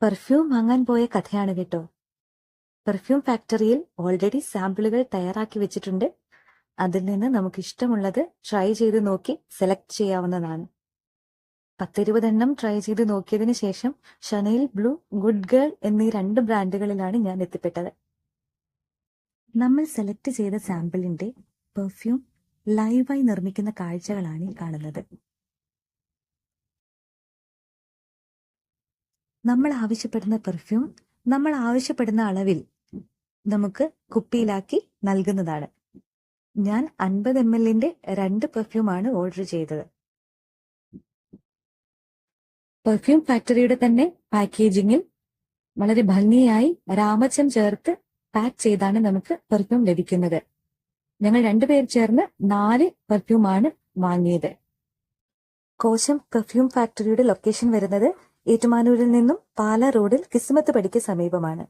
Perfume വാങ്ങാൻ പോയ കഥയാണ് കേട്ടോ. പെർഫ്യൂം ഫാക്ടറിയിൽ ഓൾറെഡി സാമ്പിളുകൾ തയ്യാറാക്കി വെച്ചിട്ടുണ്ട്. അതിൽ നിന്ന് നമുക്ക് ഇഷ്ടമുള്ളത് ട്രൈ ചെയ്ത് നോക്കി സെലക്ട് ചെയ്യാവുന്നതാണ്. 10-20 എണ്ണം ട്രൈ ചെയ്ത് നോക്കിയതിനു ശേഷം ഷനൈൽ ബ്ലൂ, ഗുഡ് ഗേൾ എന്നീ 2 ബ്രാൻഡുകളിലാണ് ഞാൻ എത്തിപ്പെട്ടത്. നമ്മൾ സെലക്ട് ചെയ്ത സാമ്പിളിന്റെ പെർഫ്യൂം ലൈവായി നിർമ്മിക്കുന്ന കാഴ്ചകളാണ് ഈ കാണുന്നത്. നമ്മൾ ആവശ്യപ്പെടുന്ന പെർഫ്യൂം നമ്മൾ ആവശ്യപ്പെടുന്ന അളവിൽ നമുക്ക് കുപ്പിയിലാക്കി നൽകുന്നതാണ്. ഞാൻ 50 ml 2 പെർഫ്യൂമാണ് ഓർഡർ ചെയ്തത്. പെർഫ്യൂം ഫാക്ടറിയുടെ തന്നെ പാക്കേജിങ്ങിൽ വളരെ ഭംഗിയായി രാമച്ചം ചേർത്ത് പാക്ക് ചെയ്താണ് നമുക്ക് പെർഫ്യൂം ലഭിക്കുന്നത്. ഞങ്ങൾ 2 പേർ ചേർന്ന് 4 പെർഫ്യൂമാണ് വാങ്ങിയത്. കോശം പെർഫ്യൂം ഫാക്ടറിയുടെ ലൊക്കേഷൻ വരുന്നത് ഏറ്റുമാനൂരിൽ നിന്നും പാല റോഡിൽ കിസ്മത്ത് പടിക്ക് സമീപമാണ്.